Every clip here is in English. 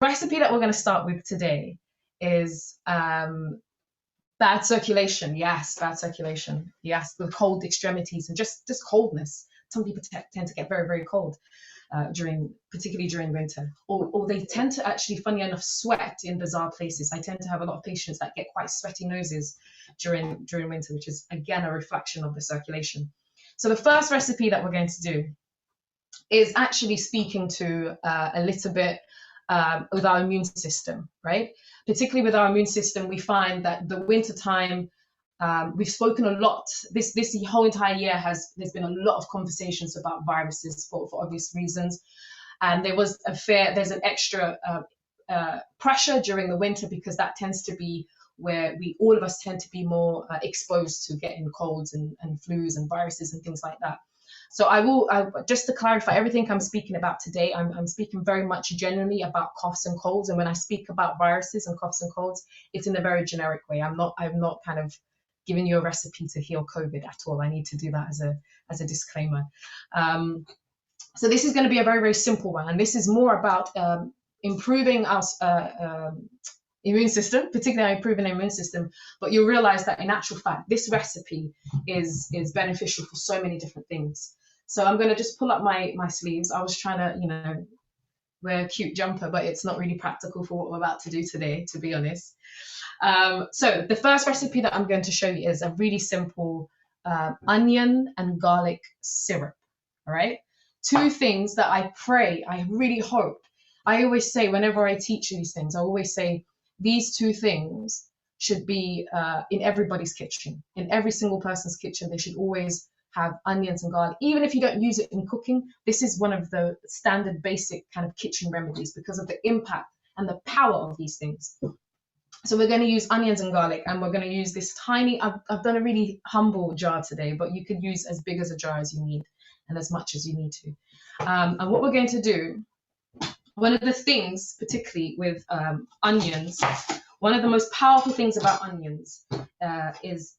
recipe that we're going to start with today is bad circulation. Yes, bad circulation. Yes, the cold extremities and just coldness. Some people tend to get very, very cold particularly during winter, or they tend to actually, funny enough, sweat in bizarre places. I tend to have a lot of patients that get quite sweaty noses during winter, which is again a reflection of the circulation. So the first recipe that we're going to do is actually speaking to a little bit with our immune system, right? Particularly with our immune system, we find that the winter time, we've spoken a lot. This whole entire year there's been a lot of conversations about viruses for obvious reasons, and there's an extra pressure during the winter because that tends to be where all of us tend to be more exposed to getting colds and flus and viruses and things like that. So just to clarify, everything I'm speaking about today, I'm speaking very much generally about coughs and colds. And when I speak about viruses and coughs and colds, it's in a very generic way. I'm not kind of giving you a recipe to heal COVID at all. I need to do that as a disclaimer. So this is going to be a very, very simple one. And this is more about improving our immune system, particularly improving our immune system. But you'll realize that in actual fact, this recipe is beneficial for so many different things. So I'm going to just pull up my sleeves. I was trying to, wear a cute jumper, but it's not really practical for what we're about to do today, to be honest. So the first recipe that I'm going to show you is a really simple onion and garlic syrup. All right. Two things that I really hope. I always say whenever I teach these things, I always say these two things should be in everybody's kitchen. In every single person's kitchen, they should always have onions and garlic. Even if you don't use it in cooking, this is one of the standard basic kind of kitchen remedies because of the impact and the power of these things. So we're going to use onions and garlic, and we're going to use this tiny, I've done a really humble jar today, but you could use as big as a jar as you need and as much as you need to. And what we're going to do, one of the things, particularly with onions, one of the most powerful things about onions is,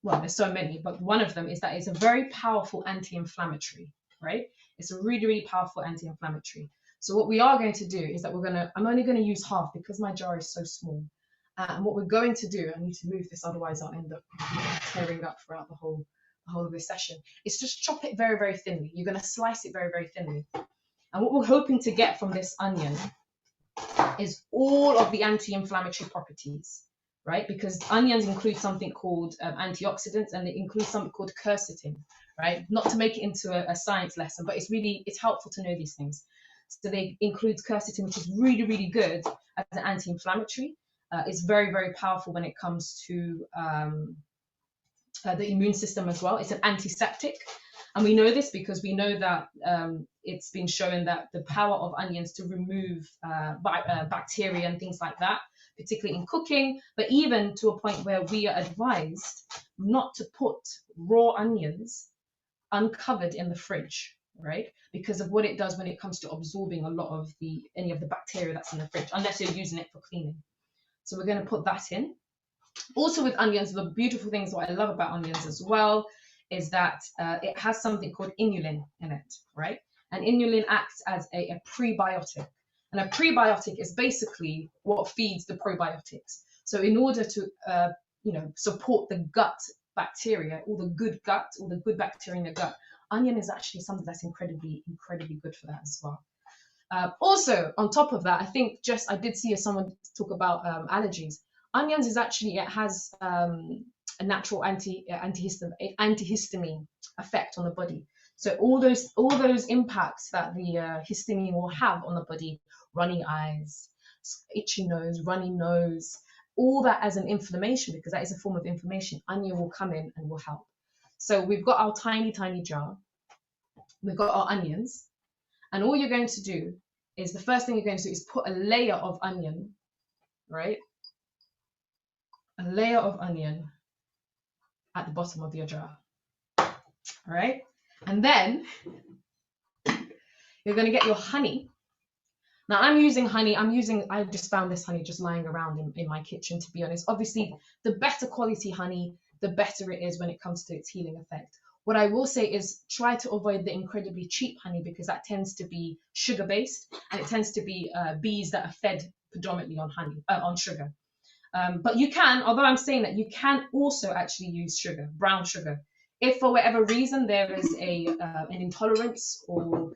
well, there's so many, but one of them is that it's a very powerful anti-inflammatory, right? It's a really, really powerful anti-inflammatory. So what we are going to do is that I'm only going to use half because my jar is so small. And what we're going to do, I need to move this, otherwise I'll end up tearing up throughout the whole of this session, is just chop it very, very thinly. You're going to slice it very, very thinly. And what we're hoping to get from this onion is all of the anti-inflammatory properties, right? Because onions include something called antioxidants, and it includes something called quercetin, right? Not to make it into a science lesson, but it's helpful to know these things. So they include quercetin, which is really, really good as an anti-inflammatory. It's very, very powerful when it comes to the immune system as well. It's an antiseptic. And we know this because we know that it's been shown that the power of onions to remove bacteria and things like that, particularly in cooking, but even to a point where we are advised not to put raw onions uncovered in the fridge, right? Because of what it does when it comes to absorbing a lot of any of the bacteria that's in the fridge, unless you're using it for cleaning. So we're going to put that in. Also with onions, the beautiful things, what I love about onions as well, is that it has something called inulin in it, right? And inulin acts as a prebiotic. And a prebiotic is basically what feeds the probiotics. So in order to support the gut bacteria, all the good bacteria in the gut, onion is actually something that's incredibly, incredibly good for that as well. Also, on top of that, I did see someone talk about allergies. Onions is actually, it has a natural antihistamine effect on the body. So all those impacts that the histamine will have on the body, runny eyes, itchy nose, runny nose, all that as an inflammation, because that is a form of inflammation, onion will come in and will help. So we've got our tiny, tiny jar. We've got our onions. And all you're going to do is, the first thing you're going to do is put a layer of onion, right? A layer of onion at the bottom of your jar. All right? And then you're going to get your honey. Now I'm using honey. I just found this honey just lying around in my kitchen, to be honest. Obviously, the better quality honey, the better it is when it comes to its healing effect. What I will say is try to avoid the incredibly cheap honey, because that tends to be sugar based, and it tends to be bees that are fed predominantly on honey, on sugar. But you can, although I'm saying that, you can also actually use sugar, brown sugar. If for whatever reason there is an intolerance or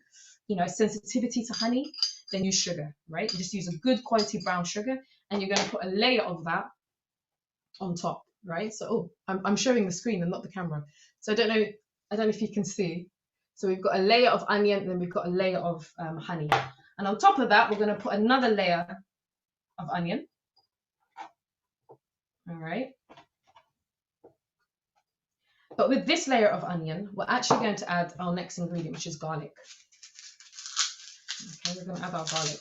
sensitivity to honey, then use sugar, right? You just use a good quality brown sugar, and you're going to put a layer of that on top, right? So, I'm showing the screen and not the camera. So I don't know if you can see. So we've got a layer of onion, and then we've got a layer of honey. And on top of that, we're going to put another layer of onion. All right. But with this layer of onion, we're actually going to add our next ingredient, which is garlic. Okay, we're going to add our garlic.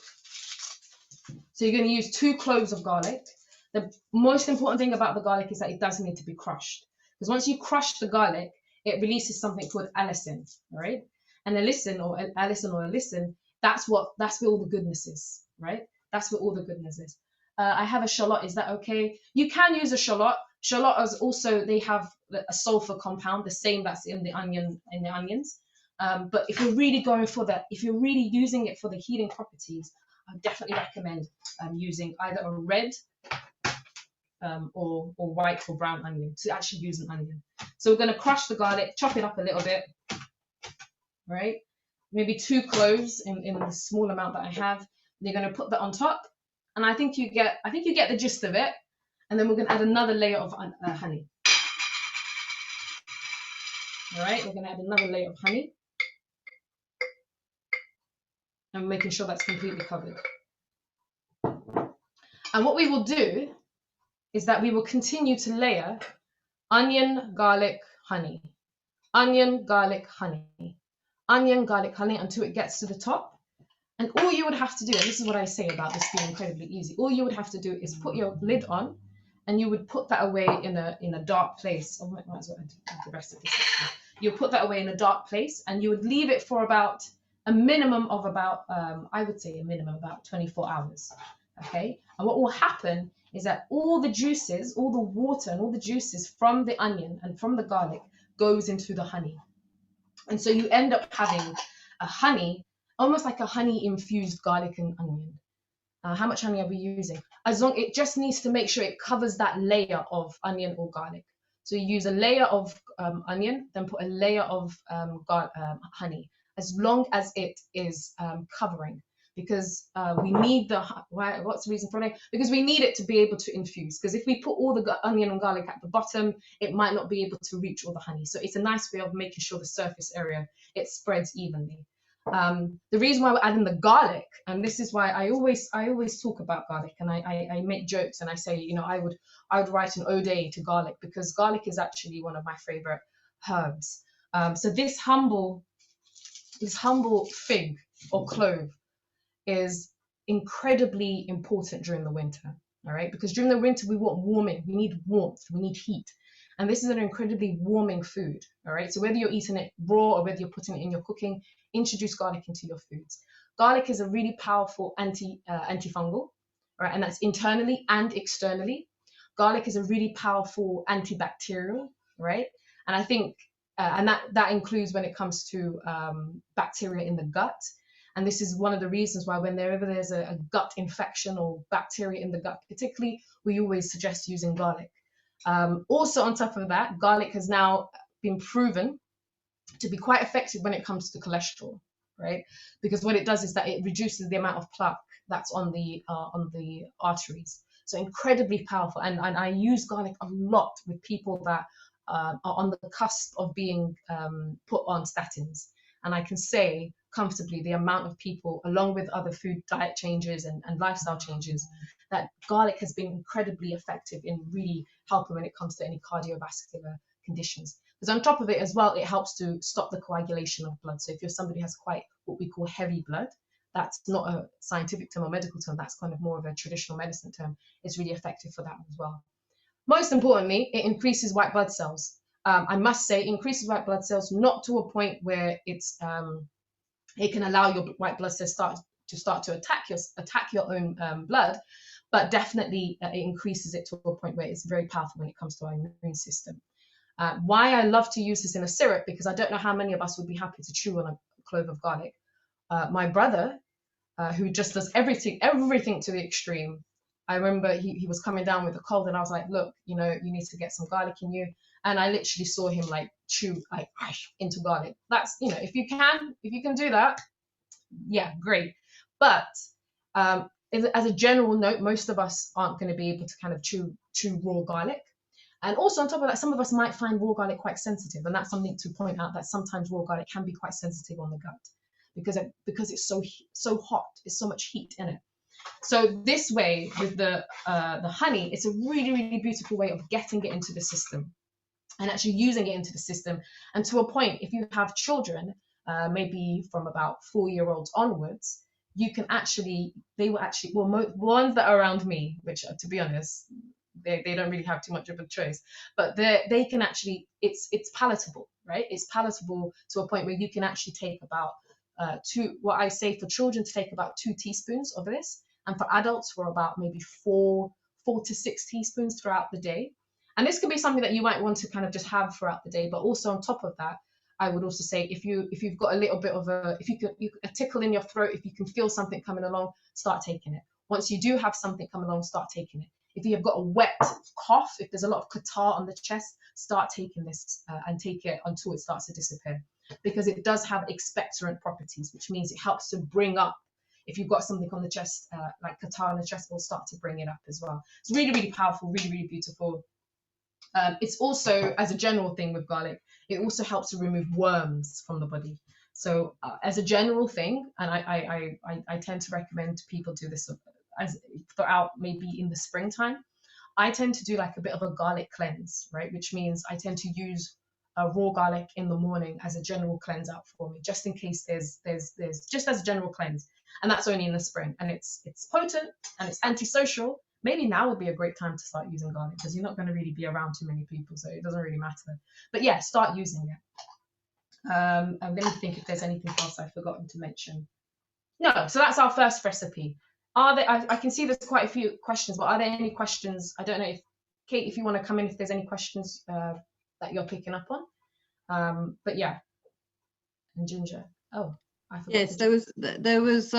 So you're going to use 2 cloves of garlic. The most important thing about the garlic is that it does need to be crushed. Because once you crush the garlic, it releases something called allicin, right? And allicin, that's where all the goodness is, right? That's where all the goodness is. I have a shallot. Is that okay? You can use a shallot. Shallot is also, they have a sulfur compound, the same that's in the onions. But if you're really going for that, if you're really using it for the healing properties, I definitely recommend using either a red or white or brown onion to actually use an onion. So we're going to crush the garlic, chop it up a little bit, right? Maybe 2 cloves in the small amount that I have. You're going to put that on top, and I think you get the gist of it. And then we're going to add another layer of honey. All right, we're going to add another layer of honey. And making sure that's completely covered. And what we will do is that we will continue to layer onion, garlic, honey. Onion, garlic, honey. Onion, garlic, honey, until it gets to the top. And all you would have to do, and this is what I say about this being incredibly easy, all you would have to do is put your lid on, and you would put that away in a dark place. I might as well add the rest of this. You'll put that away in a dark place, and you would leave it for about a minimum of about, I would say a minimum about 24 hours. Okay, and what will happen is that all the juices, all the water and all the juices from the onion and from the garlic goes into the honey. And so you end up having a honey, almost like a honey infused garlic and onion. How much honey are we using? It just needs to make sure it covers that layer of onion or garlic. So you use a layer of onion, then put a layer of honey, as long as it is covering, because we need what's the reason for it? Because we need it to be able to infuse. Because if we put all the onion and garlic at the bottom, it might not be able to reach all the honey. So it's a nice way of making sure the surface area, it spreads evenly. The reason why we're adding the garlic, and this is why I always talk about garlic, and I make jokes and I say, I would write an ode to garlic, because garlic is actually one of my favorite herbs. So this humble fig or clove is incredibly important during the winter. All right, because during the winter we want warming, we need warmth, we need heat. And this is an incredibly warming food. All right, so whether you're eating it raw or whether you're putting it in your cooking, introduce garlic into your foods. Garlic is a really powerful antifungal, right? And that's internally and externally. Garlic is a really powerful antibacterial, right? And I think, and that includes when it comes to bacteria in the gut. And this is one of the reasons why whenever there's a gut infection or bacteria in the gut, particularly, we always suggest using garlic. Also, on top of that, garlic has now been proven to be quite effective when it comes to cholesterol, right? Because what it does is that it reduces the amount of plaque that's on the arteries. So incredibly powerful. And I use garlic a lot with people that are on the cusp of being put on statins. And I can say comfortably the amount of people, along with other food diet changes and lifestyle changes, that garlic has been incredibly effective in really helping when it comes to any cardiovascular conditions. Because on top of it as well, it helps to stop the coagulation of blood. So if you're somebody who has quite what we call heavy blood, that's not a scientific term or medical term, that's kind of more of a traditional medicine term. It's really effective for that as well. Most importantly, it increases white blood cells. I must say, increases white blood cells, not to a point where it can allow your white blood cells start to attack your own blood, but definitely it increases it to a point where it's very powerful when it comes to our immune system. Why I love to use this in a syrup, because I don't know how many of us would be happy to chew on a clove of garlic. My brother, who just does everything to the extreme. I remember he was coming down with a cold, and I was like, look, you need to get some garlic in you. And I literally saw him like chew like into garlic. That's, if you can do that, yeah, great. But as a general note, most of us aren't going to be able to kind of chew raw garlic. And also on top of that, some of us might find raw garlic quite sensitive, and that's something to point out, that sometimes raw garlic can be quite sensitive on the gut because it's so hot, there's so much heat in it. So this way with the honey, it's a really, really beautiful way of getting it into the system and actually using it into the system. And to a point, if you have children, maybe from about 4-year-olds onwards, ones that are around me, which to be honest, they don't really have too much of a choice, but they can actually, it's palatable, right? It's palatable to a point where you can actually take about what I say for children to take about 2 teaspoons of this, and for adults for about maybe 4 to 6 teaspoons throughout the day. And this could be something that you might want to kind of just have throughout the day. But also on top of that, I would also say if you've got a little bit of a tickle in your throat, if you can feel something coming along, start taking it. Once you do have something coming along, start taking it. If you've got a wet cough, if there's a lot of catarrh on the chest, start taking this and take it until it starts to disappear, because it does have expectorant properties, which means it helps to bring up, if you've got something on the chest, like catarrh on the chest, will start to bring it up as well. It's really, really powerful, really, really beautiful. It's also, as a general thing with garlic, it also helps to remove worms from the body. So as a general thing, and I tend to recommend people do this as throughout, maybe in the springtime, I tend to do like a bit of a garlic cleanse, right? Which means I tend to use raw garlic in the morning as a general cleanse out for me, just in case there's just as a general cleanse. And that's only in the spring, and it's potent and it's antisocial. Maybe now would be a great time to start using garlic, because you're not going to really be around too many people, so it doesn't really matter. But yeah, start using it. And let me think if there's anything else I've forgotten to mention. No, so that's our first recipe. Are there? I can see there's quite a few questions, but are there any questions? I don't know if Kate, if you want to come in, if there's any questions that you're picking up on. But yeah, and ginger. Oh, I forgot. Yes, there was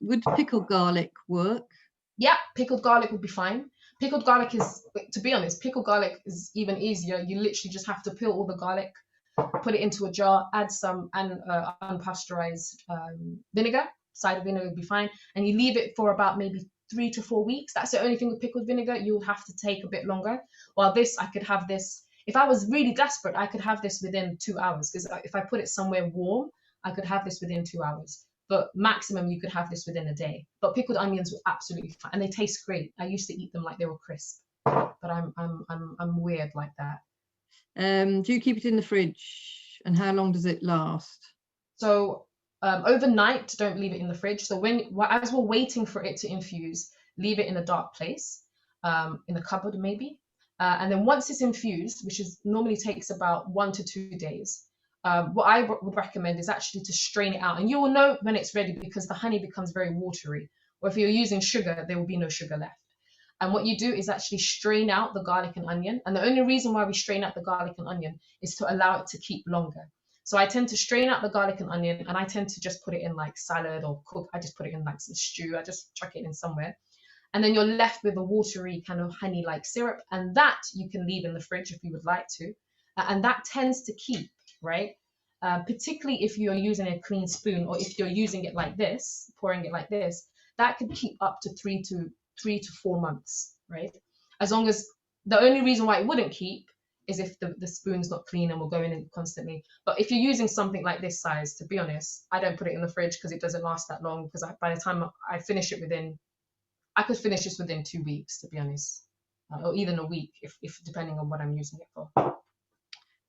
would pickled garlic work? Yeah, pickled garlic would be fine. Pickled garlic is, to be honest, pickled garlic is even easier. You literally just have to peel all the garlic, put it into a jar, add some unpasteurized vinegar. Cider vinegar would be fine, and you leave it for about maybe 3 to 4 weeks. That's the only thing with pickled vinegar. You'll have to take a bit longer. While this, I could have this, if I was really desperate, I could have this within 2 hours, because if I put it somewhere warm, I could have this within 2 hours. But maximum, you could have this within a day. But pickled onions were absolutely fine, and they taste great. I used to eat them like they were crisp, but I'm weird like that. Do you keep it in the fridge, and how long does it last? So overnight, don't leave it in the fridge. So as we're waiting for it to infuse, leave it in a dark place, in a cupboard maybe. And then once it's infused, which normally takes about 1 to 2 days, what I would recommend is actually to strain it out. And you will know when it's ready, because the honey becomes very watery. Or if you're using sugar, there will be no sugar left. And what you do is actually strain out the garlic and onion. And the only reason why we strain out the garlic and onion is to allow it to keep longer. So I tend to strain out the garlic and onion, and I tend to just put it in like salad or cook. I just put it in like some stew. I just chuck it in somewhere. And then you're left with a watery kind of honey-like syrup. And that you can leave in the fridge if you would like to. And that tends to keep, right? Particularly if you're using a clean spoon, or if you're using it like this, pouring it like this, that could keep up to 3 to 4 months, right? As long as, the only reason why it wouldn't keep is if the spoon's not clean and we're going in constantly. But if you're using something like this size, to be honest, I don't put it in the fridge because it doesn't last that long, because by the time I finish it I could finish this within 2 weeks, to be honest, or even a week, if depending on what I'm using it for.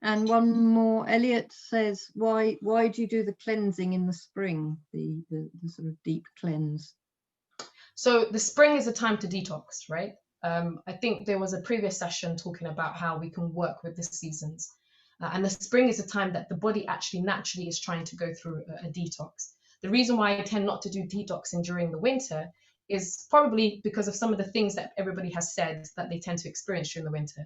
And one more, Elliot says, why do you do the cleansing in the spring, the sort of deep cleanse? So the spring is a time to detox, right? I think there was a previous session talking about how we can work with the seasons. And the spring is a time that the body actually naturally is trying to go through a detox. The reason why I tend not to do detoxing during the winter is probably because of some of the things that everybody has said that they tend to experience during the winter.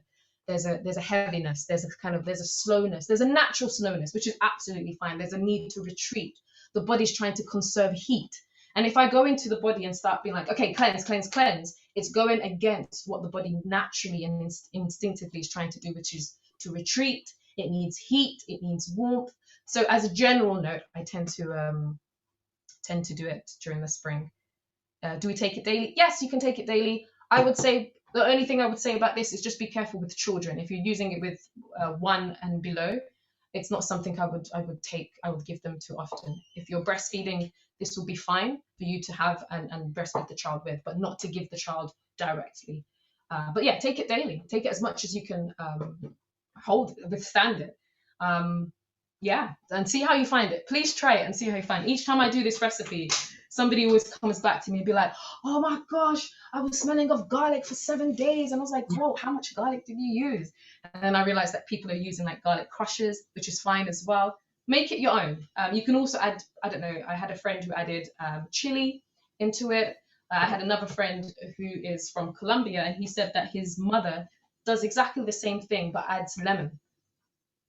there's a heaviness, there's a slowness, there's a natural slowness, which is absolutely fine. There's a need to retreat. The body's trying to conserve heat. And if I go into the body and start being like, okay, cleanse, cleanse, cleanse, it's going against what the body naturally and instinctively is trying to do, which is to retreat. It needs heat, it needs warmth. So as a general note, I tend to do it during the spring. Do we take it daily? Yes, you can take it daily. I would say the only thing I would say about this is just be careful with children. If you're using it with 1 and below, it's not something I would give them too often. If you're breastfeeding, this will be fine for you to have and breastfeed the child with, but not to give the child directly. But yeah, take it daily. Take it as much as you can withstand it. Yeah, and see how you find it. Please try it and see how you find it. Each time I do this recipe, somebody always comes back to me and be like, oh my gosh, I was smelling of garlic for 7 days. And I was like, whoa, how much garlic did you use? And then I realized that people are using like garlic crushes, which is fine as well. Make it your own. You can also add, I don't know, I had a friend who added chili into it. I had another friend who is from Colombia, and he said that his mother does exactly the same thing, but adds lemon.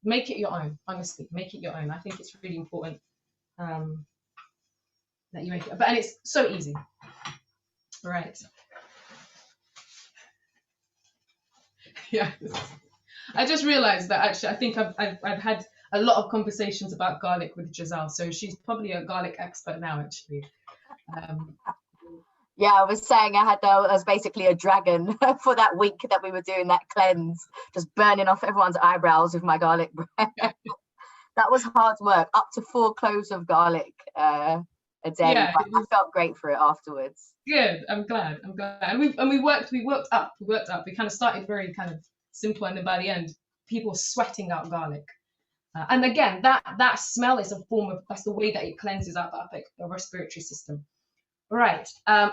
Make it your own, honestly, make it your own. I think it's really important that you make it, and it's so easy. Right. Yeah. I just realized that actually I think I've had a lot of conversations about garlic with Giselle, so she's probably a garlic expert now, actually. Yeah, I was saying I was basically a dragon for that week that we were doing that cleanse, just burning off everyone's eyebrows with my garlic bread. That was hard work, up to 4 cloves of garlic a day. Yeah, but I felt great for it afterwards. Good. I'm glad. And we worked up. We kind of started very kind of simple, and then by the end, people sweating out garlic. And again, that smell is that's the way that it cleanses out the respiratory system. Right.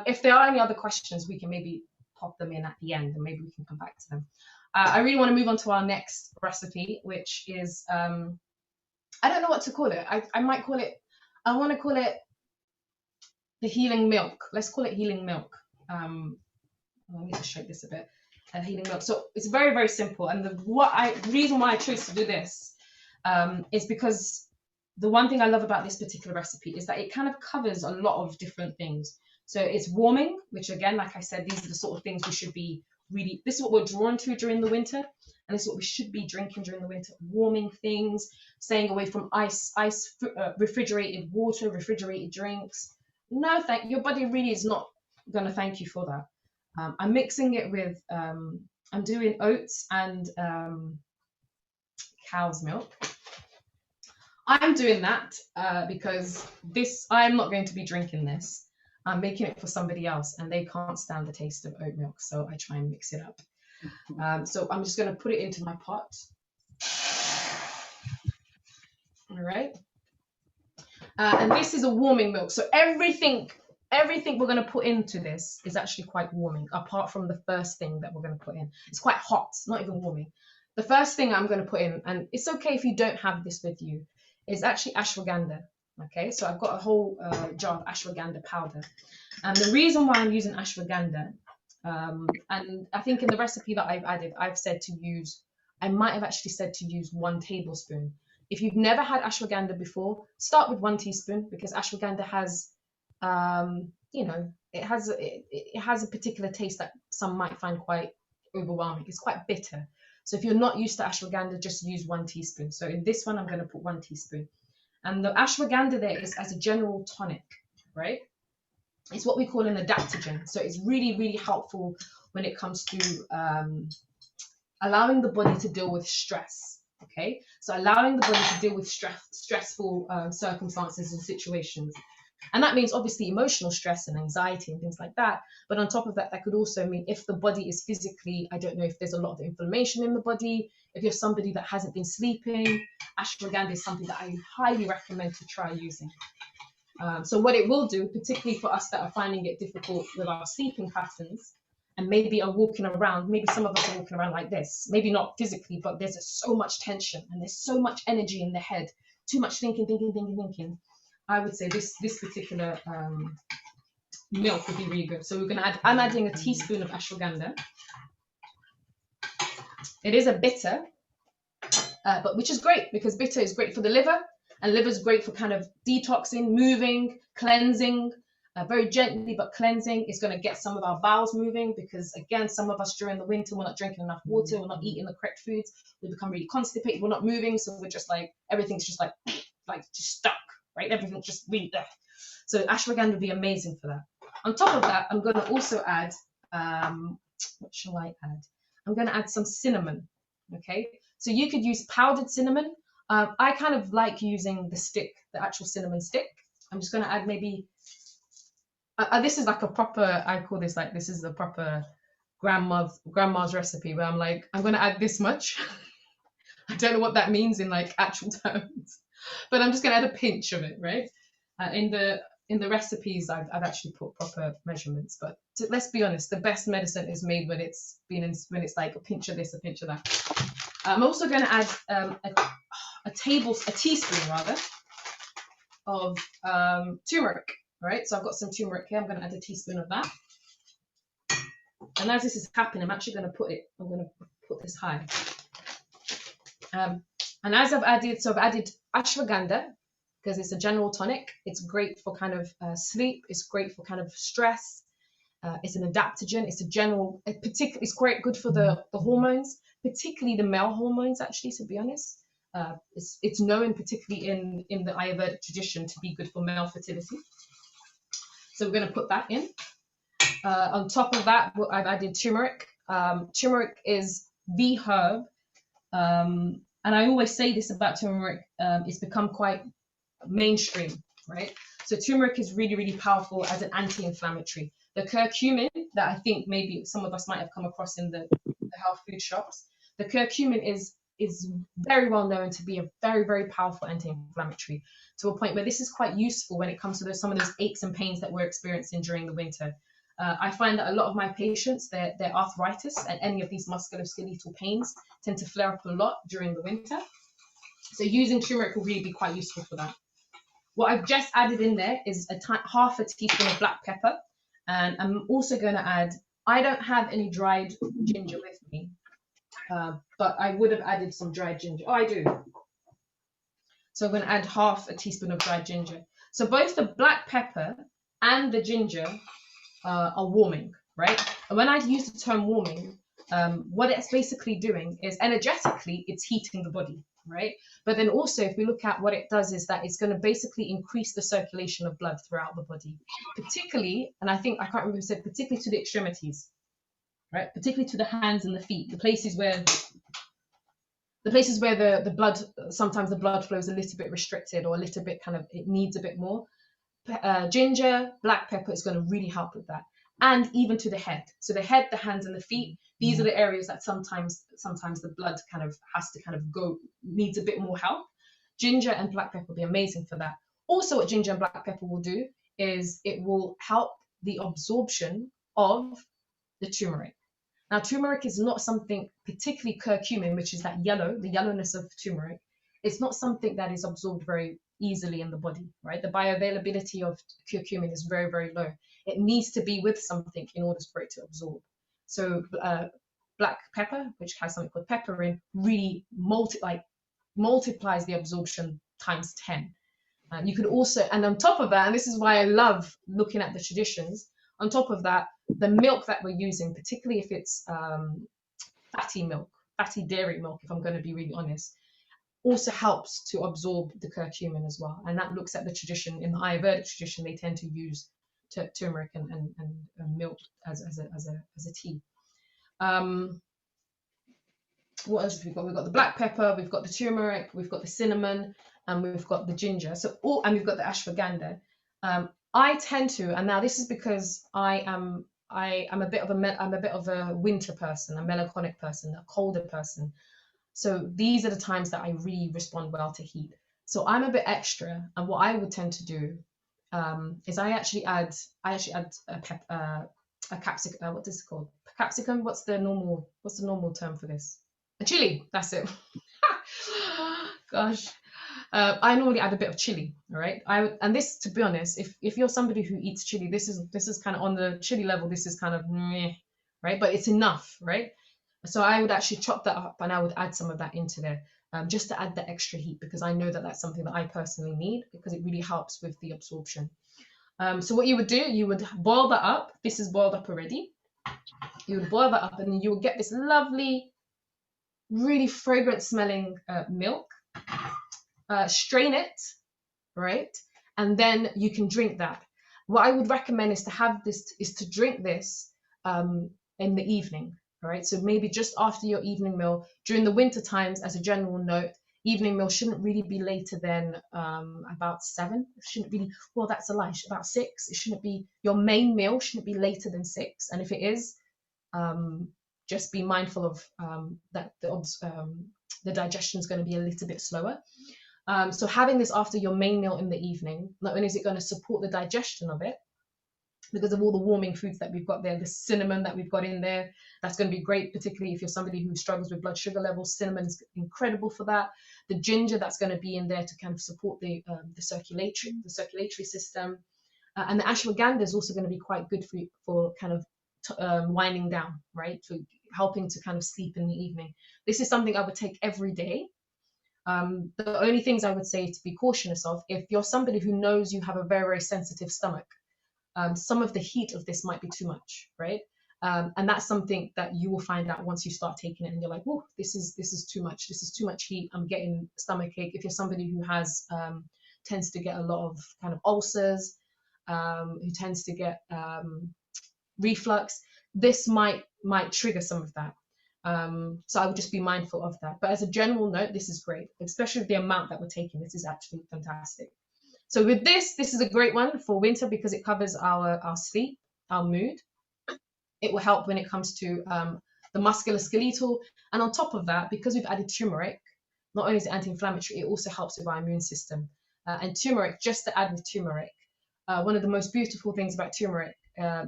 If there are any other questions, we can maybe pop them in at the end, and maybe we can come back to them. I really want to move on to our next recipe, which is I don't know what to call it. I want to call it the healing milk. Let's call it healing milk. Let me just shake this a bit. Healing milk. So it's very, very simple. And the reason why I chose to do this is because the one thing I love about this particular recipe is that it kind of covers a lot of different things. So it's warming, which again, like I said, these are the sort of things we should be this is what we're drawn to during the winter. And this is what we should be drinking during the winter. Warming things, staying away from refrigerated water, refrigerated drinks. No, your body really is not going to thank you for that. I'm mixing it with, I'm doing oats and cow's milk. I'm doing that because I'm not going to be drinking this. I'm making it for somebody else, and they can't stand the taste of oat milk, so I try and mix it up. So I'm just going to put it into my pot. All right. And this is a warming milk. So everything we're going to put into this is actually quite warming, apart from the first thing that we're going to put in. It's quite hot, not even warming. The first thing I'm going to put in, and it's okay if you don't have this with you, is actually ashwagandha. Okay, so I've got a whole jar of ashwagandha powder. And the reason why I'm using ashwagandha, and I think in the recipe that I've added, I might have actually said to use 1 tablespoon. If you've never had ashwagandha before, start with 1 teaspoon, because ashwagandha has, it has a particular taste that some might find quite overwhelming. It's quite bitter. So if you're not used to ashwagandha, just use 1 teaspoon. So in this one, I'm going to put 1 teaspoon. And the ashwagandha there is as a general tonic, right? It's what we call an adaptogen. So it's really, really helpful when it comes to allowing the body to deal with stress, okay? So allowing the body to deal with stressful circumstances and situations. And that means obviously emotional stress and anxiety and things like that. But on top of that, that could also mean if the body is physically, I don't know if there's a lot of inflammation in the body, if you're somebody that hasn't been sleeping, ashwagandha is something that I highly recommend to try using. So what it will do, particularly for us that are finding it difficult with our sleeping patterns, and maybe are walking around, maybe some of us are walking around like this, maybe not physically, but there's so much tension and there's so much energy in the head, too much thinking. I would say this particular milk would be really good. So I'm adding a teaspoon of ashwagandha. It is a bitter, but which is great because bitter is great for the liver, and liver is great for kind of detoxing, moving, cleansing, very gently but cleansing. It's going to get some of our bowels moving because, again, some of us during the winter, we're not drinking enough water, we're not eating the correct foods, we become really constipated, we're not moving, so we're just like, everything's just like just stuck, right? Everything's just really, so ashwagandha would be amazing for that. On top of that, I'm going to also add, what shall I add? I'm going to add some cinnamon, okay? So you could use powdered cinnamon. I kind of like using the stick, the actual cinnamon stick. I'm just going to add maybe, this is like a proper, I call this like, this is a proper grandma's recipe where I'm like, I'm going to add this much. I don't know what that means in like actual terms, but I'm just going to add a pinch of it, right? In the recipes, I've actually put proper measurements, but let's be honest, the best medicine is made when it's like a pinch of this, a pinch of that. I'm also going to add a teaspoon rather of turmeric. Right, so I've got some turmeric here. I'm going to add a teaspoon of that. And as this is happening, I'm actually going to put this high. And as I've added ashwagandha because it's a general tonic. It's great for kind of sleep. It's great for kind of stress. It's an adaptogen. It's a general, it's quite good for the hormones, particularly the male hormones, actually, to be honest. It's known, particularly in the Ayurvedic tradition, to be good for male fertility. So we're going to put that in. On top of that, I've added turmeric. Turmeric is the herb. And I always say this about turmeric, it's become quite mainstream, right? So turmeric is really, really powerful as an anti-inflammatory. The curcumin that I think maybe some of us might have come across in the health food shops, the curcumin is very well known to be a very, very powerful anti-inflammatory, to a point where this is quite useful when it comes to some of those aches and pains that we're experiencing during the winter. I find that a lot of my patients, their arthritis and any of these musculoskeletal pains tend to flare up a lot during the winter. So using turmeric will really be quite useful for that. What I've just added in there is half a teaspoon of black pepper. And I'm also going to add, I don't have any dried ginger with me, but I would have added some dried ginger. Oh, I do. So I'm going to add half a teaspoon of dried ginger. So both the black pepper and the ginger are warming, right? And when I use the term warming, what it's basically doing is energetically, it's heating the body, right? But then also, if we look at what it does, is that it's going to basically increase the circulation of blood throughout the body, particularly, and I think, I can't remember who said, particularly to the extremities, right? Particularly to the hands and the feet, the places where the blood, sometimes the blood flow is a little bit restricted or a little bit kind of, it needs a bit more. Ginger, black pepper is going to really help with that. And even to the head. So the head, the hands and the feet, these are the areas that sometimes the blood kind of has to kind of go, needs a bit more help. Ginger and black pepper will be amazing for that. Also, what ginger and black pepper will do is it will help the absorption of the turmeric. Now, turmeric is not something, particularly curcumin, which is that the yellowness of turmeric. It's not something that is absorbed very easily in the body, right? The bioavailability of curcumin is very, very low. It needs to be with something in order for it to absorb. So black pepper, which has something called pepperin, really multiplies the absorption times 10. You could also, and on top of that, and this is why I love looking at the traditions, on top of that, the milk that we're using, particularly if it's fatty milk, fatty dairy milk, if I'm going to be really honest, also helps to absorb the curcumin as well. And that looks at the tradition. In the Ayurvedic tradition, they tend to use turmeric and milk as a tea. What else have we got? We've got the black pepper, we've got the turmeric, we've got the cinnamon, and we've got the ginger. And we've got the ashwagandha. I tend to, and now this is because I'm a bit of a winter person, a melancholic person, a colder person. So these are the times that I really respond well to heat. So I'm a bit extra, and what I would tend to do is I actually add a capsicum. What is it called? Capsicum. What's the normal term for this? A chili. That's it. Gosh. I normally add a bit of chili, all right? And this, to be honest, if you're somebody who eats chili, this is kind of on the chili level, this is kind of meh, right? But it's enough, right? So I would actually chop that up and I would add some of that into there, just to add the extra heat, because I know that that's something that I personally need, because it really helps with the absorption. So what you would do, you would boil that up. This is boiled up already. You would boil that up and you will get this lovely, really fragrant smelling milk. Strain it, right? And then you can drink that. What I would recommend is to drink this in the evening, right? So maybe just after your evening meal. During the winter times, as a general note, evening meal shouldn't really be later than about 7. It shouldn't be, well, that's a lie, about 6. It shouldn't be, your main meal shouldn't be later than 6. And if it is, just be mindful of that the digestion is going to be a little bit slower. So having this after your main meal in the evening, not only is it going to support the digestion of it, because of all the warming foods that we've got there, the cinnamon that we've got in there, that's going to be great, particularly if you're somebody who struggles with blood sugar levels. Cinnamon is incredible for that. The ginger that's going to be in there to kind of support the circulatory system, and the ashwagandha is also going to be quite good for kind of winding down, right? For helping to kind of sleep in the evening. This is something I would take every day. The only things I would say to be cautious of, if you're somebody who knows you have a very, very sensitive stomach, some of the heat of this might be too much, right? And that's something that you will find out once you start taking it and you're like, oh, this is too much. This is too much heat. I'm getting stomach ache. If you're somebody who has tends to get a lot of kind of ulcers, who tends to get reflux, this might trigger some of that. So I would just be mindful of that. But as a general note, this is great, especially with the amount that we're taking. This is actually fantastic. So with this is a great one for winter because it covers our sleep, our mood. It will help when it comes to the musculoskeletal. And on top of that, because we've added turmeric, not only is it anti-inflammatory, it also helps with our immune system. And turmeric, just to add with turmeric, one of the most beautiful things about turmeric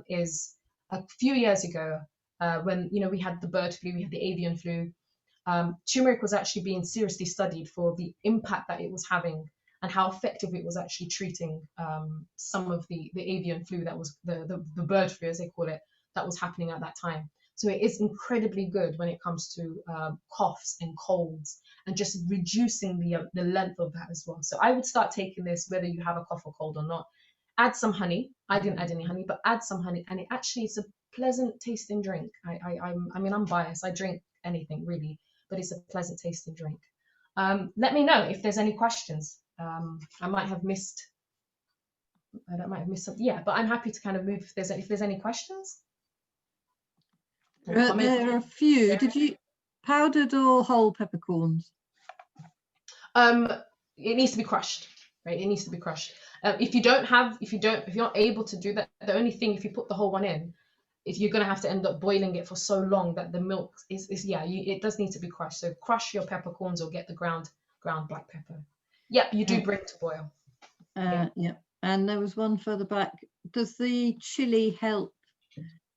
is a few years ago, when we had the bird flu, we had the avian flu, turmeric was actually being seriously studied for the impact that it was having and how effective it was actually treating some of the avian flu, that was the bird flu, as they call it, that was happening at that time. So it is incredibly good when it comes to coughs and colds and just reducing the length of that as well. So I would start taking this whether you have a cough or cold or not. Add some honey. I didn't add any honey, but add some honey, and it actually is a pleasant tasting drink. I mean, I'm biased. I drink anything really, but it's a pleasant tasting drink. Let me know if there's any questions. I might have missed something. Yeah, but I'm happy to kind of move if there's any questions. There are a few. Yeah. Did you powdered or whole peppercorns? It needs to be crushed, right? It needs to be crushed. If you're not able to do that, the only thing, if you put the whole one in, if you're going to have to end up boiling it for so long that the milk it does need to be crushed. So crush your peppercorns or get the ground black pepper. Yeah, you do bring it to boil. Yeah. And there was one further back. Does the chili help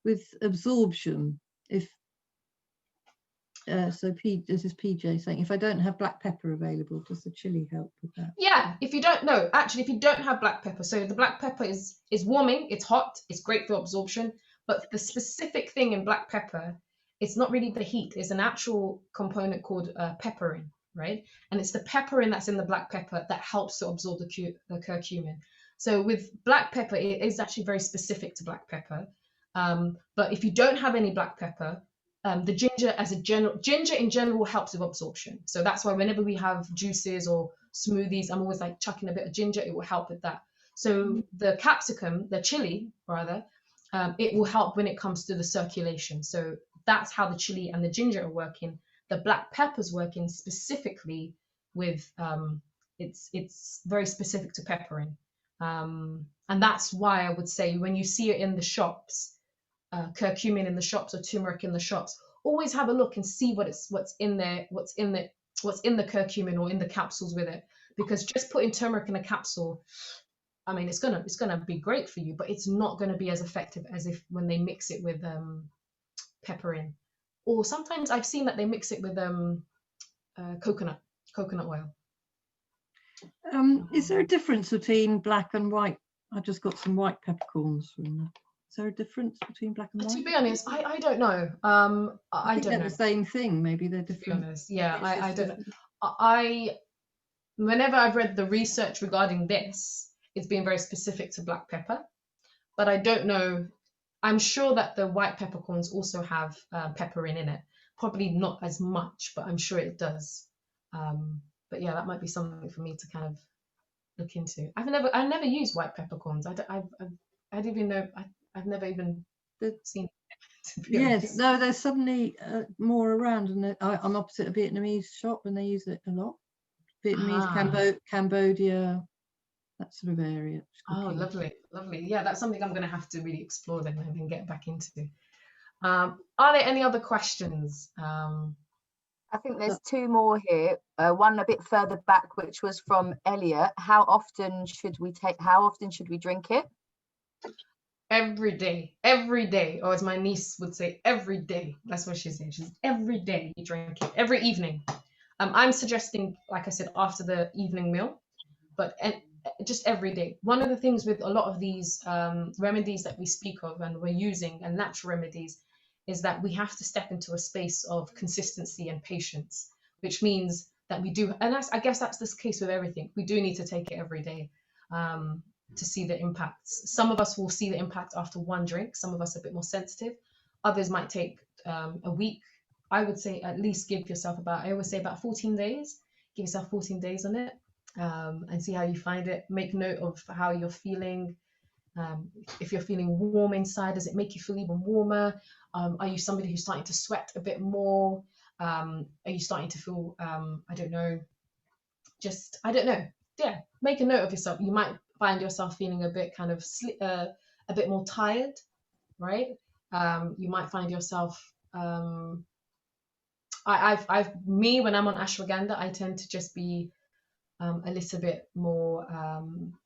with absorption? If this is PJ saying, if I don't have black pepper available, does the chili help with that? Yeah, if you don't have black pepper, so the black pepper is warming, it's hot, it's great for absorption, but the specific thing in black pepper, it's not really the heat, it's an actual component called pepperin, right? And it's the pepperin that's in the black pepper that helps to absorb the curcumin. So with black pepper, it is actually very specific to black pepper. But if you don't have any black pepper, the ginger in general helps with absorption. So that's why whenever we have juices or smoothies, I'm always like chucking a bit of ginger. It will help with that. So the capsicum, the chili rather, it will help when it comes to the circulation. So that's how the chili and the ginger are working. The black pepper's working specifically with it's very specific to pepperin. And that's why I would say when you see it in the shops, curcumin in the shops or turmeric in the shops, always have a look and see what's in there, what's in the curcumin or in the capsules with it, because just putting turmeric in a capsule, I mean, it's gonna be great for you, but it's not gonna be as effective as if when they mix it with pepperin. Or sometimes I've seen that they mix it with coconut oil. Is there a difference between black and white? I just got some white peppercorns from Is there a difference between black and white? To be honest, I don't know. I think don't they're know. the same thing. Maybe they're To be different. honest, yeah, It's I just don't know. different. Whenever I've read the research regarding this, it's been very specific to black pepper, but I don't know. I'm sure that the white peppercorns also have pepperine in it. Probably not as much, but I'm sure it does. But yeah, that might be something for me to kind of look into. I've never used white peppercorns. I don't even know. I've never even seen. Yes, no, there's suddenly more around, and I'm opposite a Vietnamese shop, and they use it a lot. Vietnamese, Cambodia, that sort of area. Oh, lovely, lovely. Yeah, that's something I'm going to have to really explore then and then get back into. Are there any other questions? I think there's two more here. One a bit further back, which was from Elliot. How often should we drink it? Every day, or as my niece would say, every day. That's what she said. She's every day you drink it, every evening. I'm suggesting, like I said, after the evening meal, but just every day. One of the things with a lot of these remedies that we speak of and we're using, and natural remedies, is that we have to step into a space of consistency and patience, which means that we do, and I guess that's the case with everything. We do need to take it every day to see the impacts. Some of us will see the impact after one drink. Some of us are a bit more sensitive. Others might take a week. I would say at least give yourself I always say about 14 days. Give yourself 14 days on it and see how you find it. Make note of how you're feeling. If you're feeling warm inside, does it make you feel even warmer? Are you somebody who's starting to sweat a bit more? Are you starting to feel, I don't know. Yeah, make a note of yourself. You might find yourself feeling a bit kind of a bit more tired, right? You might find yourself, when I'm on ashwagandha, I tend to just be a little bit more,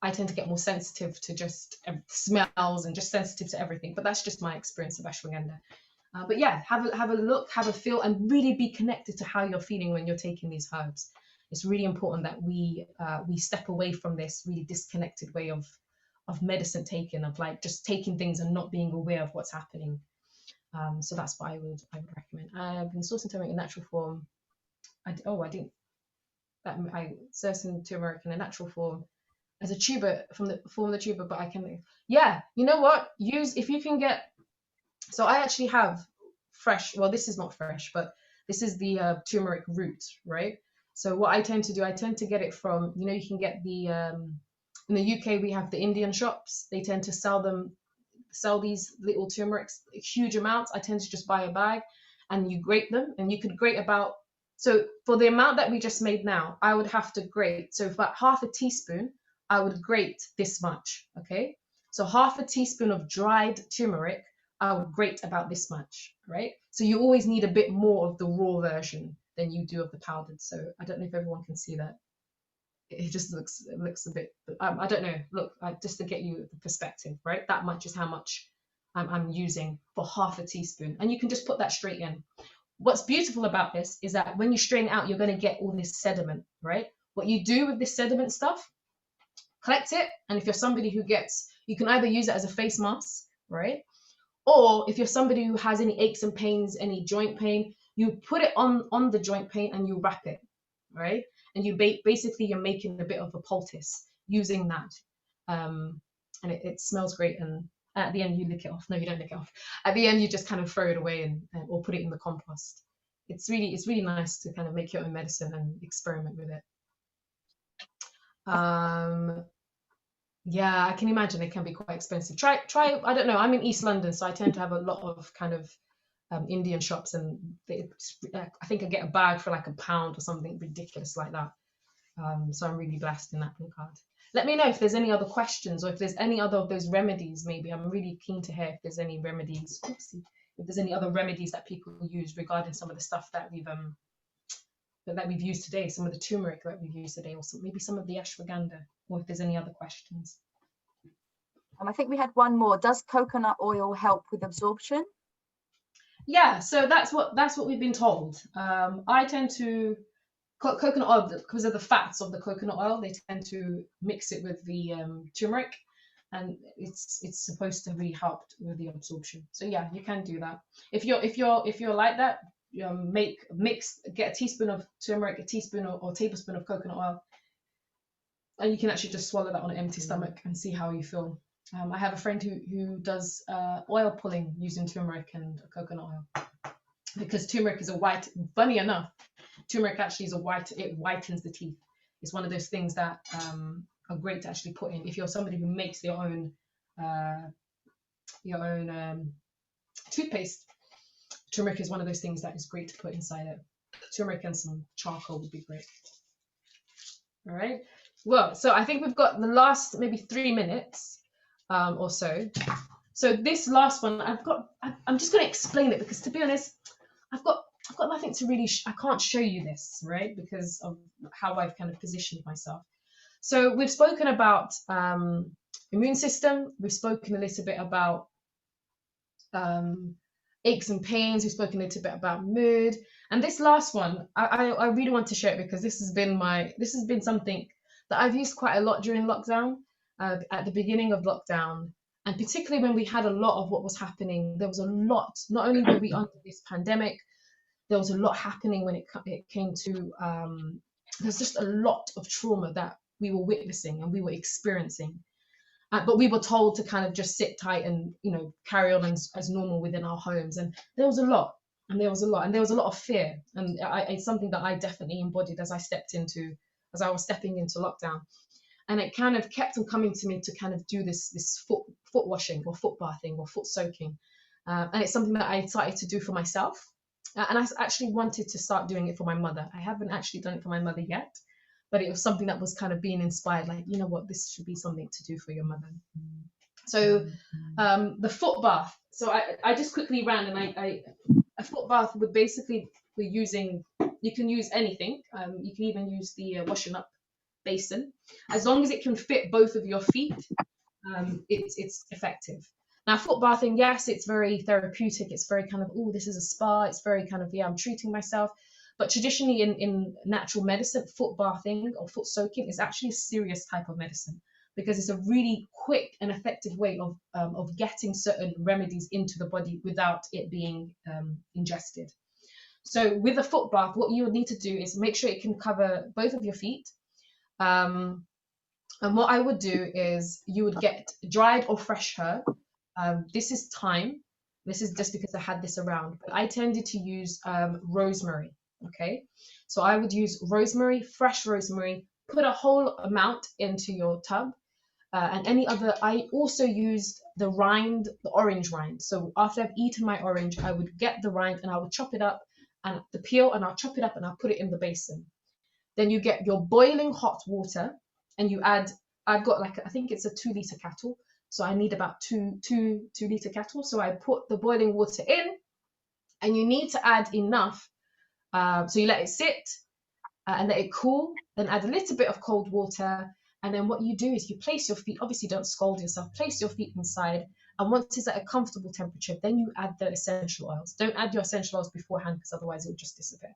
I tend to get more sensitive to just smells and just sensitive to everything. But that's just my experience of ashwagandha. But yeah, have a look, have a feel, and really be connected to how you're feeling when you're taking these herbs. It's really important that we step away from this really disconnected way of medicine taking, of like just taking things and not being aware of what's happening. So that's what I would recommend. I've been sourcing turmeric in natural form. I sourcing turmeric in a natural form as a tuber from the tuber, but I can, yeah, you know what? If you can get. So I actually have fresh. Well, this is not fresh, but this is the turmeric root, right? So what I tend to do, I tend to get it from, you can get the, in the UK, we have the Indian shops. They tend to sell these little turmerics, huge amounts. I tend to just buy a bag and you grate them, and you could grate so for the amount that we just made now, I would have to grate. So for about half a teaspoon, I would grate this much, okay? So half a teaspoon of dried turmeric, I would grate about this much, right? So you always need a bit more of the raw version than you do of the powdered. So I don't know if everyone can see that. It just looks a bit, I don't know. Look, just to get you the perspective, right? That much is how much I'm using for half a teaspoon. And you can just put that straight in. What's beautiful about this is that when you strain it out, you're going to get all this sediment, right? What you do with this sediment stuff, collect it. And if you're somebody who you can either use it as a face mask, right? Or if you're somebody who has any aches and pains, any joint pain, you put it on the joint pain and you wrap it, right? And you basically you're making a bit of a poultice using that, and it smells great. And at the end you lick it off. No, you don't lick it off. At the end you just kind of throw it away or put it in the compost. It's really nice to kind of make your own medicine and experiment with it. Yeah, I can imagine it can be quite expensive. Try. I don't know. I'm in East London, so I tend to have a lot of kind of Indian shops, and I think I get a bag for like £1 or something ridiculous like that. So I'm really blessed in that regard. Let me know if there's any other questions, or if there's any other of those remedies. Maybe I'm really keen to hear if there's any remedies. Oopsie, if there's any other remedies that people use regarding some of the stuff that we've used today, some of the turmeric that we've used today, or maybe some of the ashwagandha, or if there's any other questions. I think we had one more. Does coconut oil help with absorption? Yeah, so that's what we've been told. I tend to coconut oil, because of the fats of the coconut oil, they tend to mix it with the turmeric, and it's supposed to really help with the absorption. So yeah, you can do that. If you're like that, get a teaspoon of turmeric, a teaspoon or tablespoon of coconut oil, and you can actually just swallow that on an empty stomach and see how you feel. I have a friend who does oil pulling using turmeric and coconut oil, because turmeric is a white. Funny enough, turmeric actually is a white. It whitens the teeth. It's one of those things that are great to actually put in. If you're somebody who makes your own toothpaste, turmeric is one of those things that is great to put inside it. Turmeric and some charcoal would be great. All right. Well, so I think we've got the last maybe 3 minutes or so. So this last one, I'm just going to explain it, because to be honest, I've got nothing to really, I can't show you this, right? Because of how I've kind of positioned myself. So we've spoken about immune system. We've spoken a little bit about aches and pains. We've spoken a little bit about mood. And this last one, I really want to share it, because this has been something that I've used quite a lot during lockdown, at the beginning of lockdown. And particularly when we had a lot of what was happening, there was a lot, not only were we under this pandemic, there was a lot happening when it came to, there's just a lot of trauma that we were witnessing and we were experiencing. But we were told to kind of just sit tight and, carry on as normal within our homes. And there was a lot, and there was a lot of fear. And it's something that I definitely embodied as I was stepping into lockdown. And it kind of kept on coming to me to kind of do this foot washing or foot bathing or foot soaking. And it's something that I started to do for myself. And I actually wanted to start doing it for my mother. I haven't actually done it for my mother yet, but it was something that was kind of being inspired, like, you know what, this should be something to do for your mother. So the foot bath. So I just quickly ran, and a foot bath would basically be using, you can use anything. You can even use the washing up basin. As long as it can fit both of your feet, it's effective. Now, foot bathing, yes, it's very therapeutic. It's very kind of, oh, this is a spa. It's very kind of, yeah, I'm treating myself. But traditionally in natural medicine, foot bathing or foot soaking is actually a serious type of medicine, because it's a really quick and effective way of getting certain remedies into the body without it being ingested. So with a foot bath, what you would need to do is make sure it can cover both of your feet. And what I would do is you would get dried or fresh herb. This is thyme. This is just because I had this around, but I tended to use rosemary. Okay, so I would use rosemary, fresh rosemary, put a whole amount into your tub, and any other. I also used the rind, the orange rind. So after I've eaten my orange, I would get the rind and I would chop it up, and the peel, and I'll chop it up and I'll put it in the basin. Then you get your boiling hot water, and you add, I've got like, I think it's a 2 liter kettle. So I need about two liter kettle. So I put the boiling water in, and you need to add enough. So you let it sit and let it cool, then add a little bit of cold water. And then what you do is you place your feet, obviously don't scald yourself, place your feet inside. And once it's at a comfortable temperature, then you add the essential oils. Don't add your essential oils beforehand, because otherwise it will just disappear.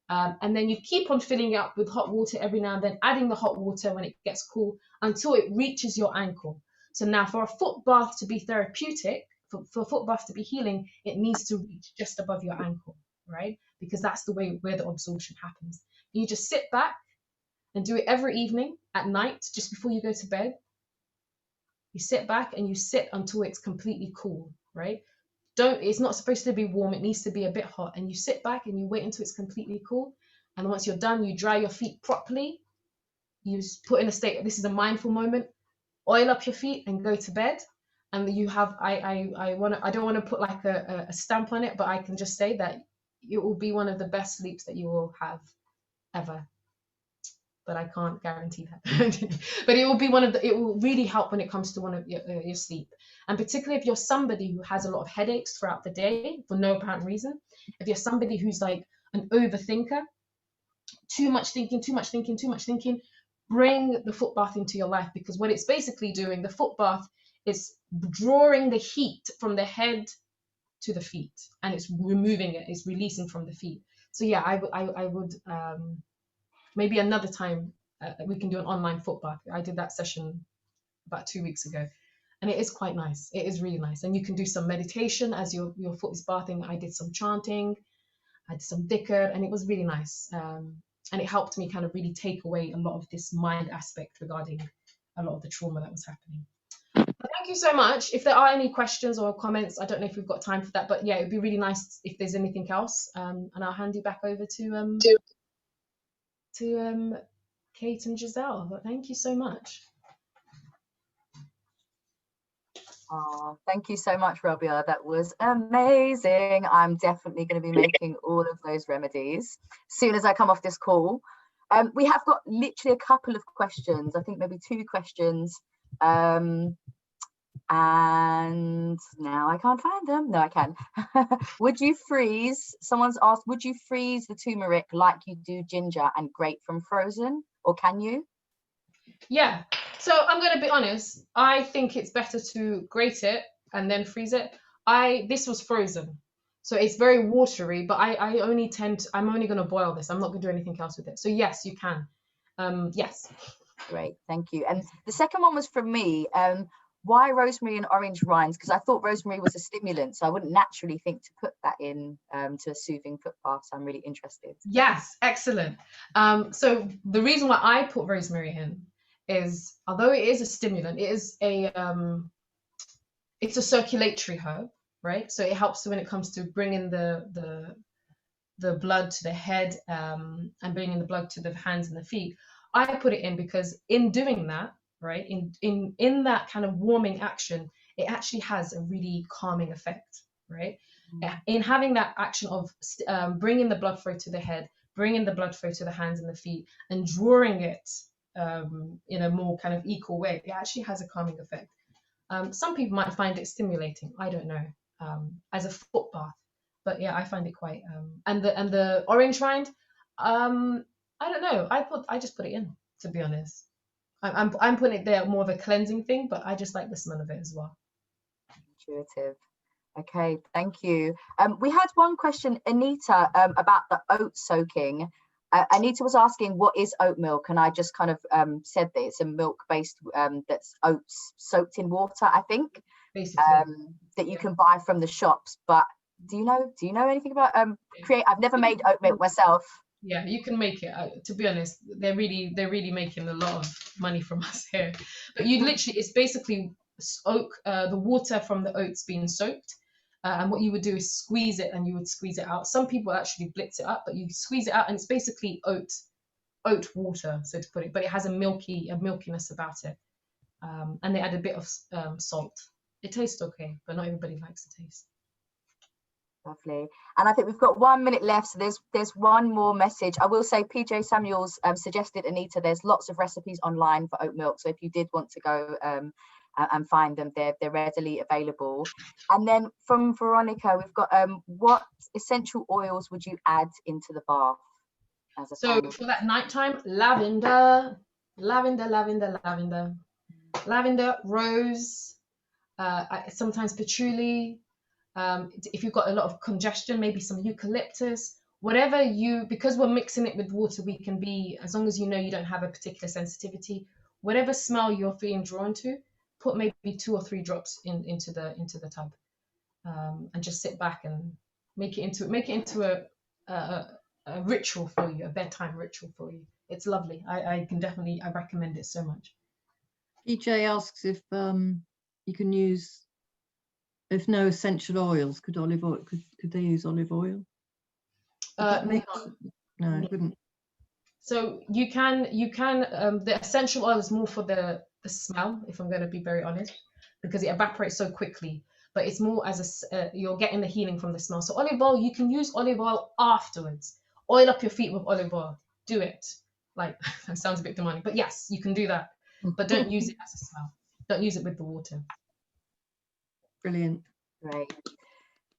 And then you keep on filling it up with hot water every now and then, adding the hot water when it gets cool until it reaches your ankle. So now for a foot bath to be therapeutic, for a foot bath to be healing, it needs to reach just above your ankle, right? Because that's the way where the absorption happens. You just sit back and do it every evening at night, just before you go to bed. You sit back and you sit until it's completely cool, right? It's not supposed to be warm, it needs to be a bit hot. And you sit back and you wait until it's completely cool. And once you're done, you dry your feet properly. You put in a state, this is a mindful moment, oil up your feet and go to bed. And you have, I don't want to put like a stamp on it, but I can just say that it will be one of the best sleeps that you will have ever. But I can't guarantee that. But it will be it will really help when it comes to one of your sleep. And particularly if you're somebody who has a lot of headaches throughout the day for no apparent reason, if you're somebody who's like an overthinker, too much thinking, bring the foot bath into your life, because what it's basically doing, the foot bath is drawing the heat from the head to the feet, and it's removing it, it's releasing from the feet. So yeah, I would maybe another time we can do an online foot bath. I did that session about 2 weeks ago, and it is quite nice. It is really nice, and you can do some meditation as your foot is bathing. I did some chanting, I did some dhikr, and it was really nice. And it helped me kind of really take away a lot of this mind aspect regarding a lot of the trauma that was happening. But thank you so much. If there are any questions or comments, I don't know if we've got time for that, but yeah, it'd be really nice if there's anything else. And I'll hand you back over to Kate and Giselle. But thank you so much. Oh, thank you so much, Rabiah. That was amazing. I'm definitely going to be making all of those remedies as soon as I come off this call. We have got literally a couple of questions, I think maybe 2 questions. And now I can't find them. No, I can. Would you freeze? Someone's asked, would you freeze the turmeric like you do ginger and grate from frozen, or can you? Yeah. So I'm going to be honest. I think it's better to grate it and then freeze it. This was frozen, so it's very watery. But I'm only going to boil this. I'm not going to do anything else with it. So yes, you can. Yes. Great, thank you. And the second one was from me. Why rosemary and orange rinds? Because I thought rosemary was a stimulant, so I wouldn't naturally think to put that in to a soothing foot bath. So I'm really interested. Yes, excellent. So the reason why I put rosemary in is, although it is a stimulant, it is it's a circulatory herb, right? So it helps when it comes to bringing the blood to the head and bringing the blood to the hands and the feet. I put it in because in doing that, right, in that kind of warming action, it actually has a really calming effect, right? In having that action of bringing the blood flow to the head, bringing the blood flow to the hands and the feet, and drawing it in a more kind of equal way, it actually has a calming effect. Some people might find it stimulating. I don't know, as a foot bath, but yeah, I find it quite. And the orange rind, I don't know. I just put it in, to be honest. I'm putting it there more of a cleansing thing, but I just like the smell of it as well. Intuitive. Okay, thank you. We had one question, Anita, about the oat soaking. Anita was asking, what is oat milk? And I just kind of said that it's a milk-based that's oats soaked in water, I think, that you can buy from the shops. But do you know anything about I've never made oat milk myself. Yeah, you can make it. To be honest, they're really making a lot of money from us here. But it's basically the water from the oats being soaked. And what you would do is squeeze it, and you would squeeze it out. Some people actually blitz it up, but you squeeze it out, and it's basically oat water, so to put it. But it has a milkiness about it, and they add a bit of salt. It tastes okay, but not everybody likes the taste. Lovely. And I think we've got 1 minute left, so there's one more message. I will say PJ Samuels suggested, Anita, there's lots of recipes online for oat milk, so if you did want to go and find them, they're readily available. And then from Veronica, we've got what essential oils would you add into the bath as a so for that nighttime? Lavender, rose, sometimes patchouli. If you've got a lot of congestion, maybe some eucalyptus, whatever because we're mixing it with water, we can be, as long as you know you don't have a particular sensitivity, whatever smell you're feeling drawn to, put maybe 2 or 3 drops into the tub, and just sit back and make it into a ritual for you, a bedtime ritual for you. It's lovely. I recommend it so much. PJ asks if you can use, if no essential oils, could they use olive oil? No, it wouldn't. So you can the essential oil is more for the smell, if I'm going to be very honest, because it evaporates so quickly. But it's more as you're getting the healing from the smell. So olive oil, you can use olive oil afterwards. Oil up your feet with olive oil. Do it. Like, that sounds a bit demanding, but yes, you can do that. But don't use it as a smell. Don't use it with the water. Brilliant. Great.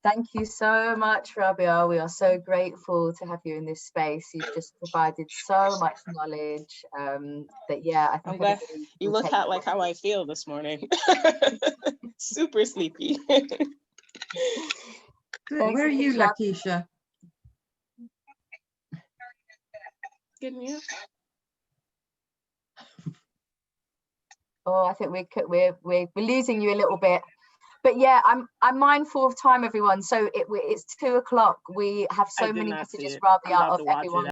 Thank you so much, Rabiah. We are so grateful to have you in this space. You've just provided so much knowledge that, yeah, I think I'm glad you look at like how I feel this morning. Super sleepy. Where are you, Lakeisha? Good news. Oh, I think we're losing you a little bit. But yeah, I'm mindful of time, everyone. So it's 2 o'clock. We have so many messages, Rabiah, of everyone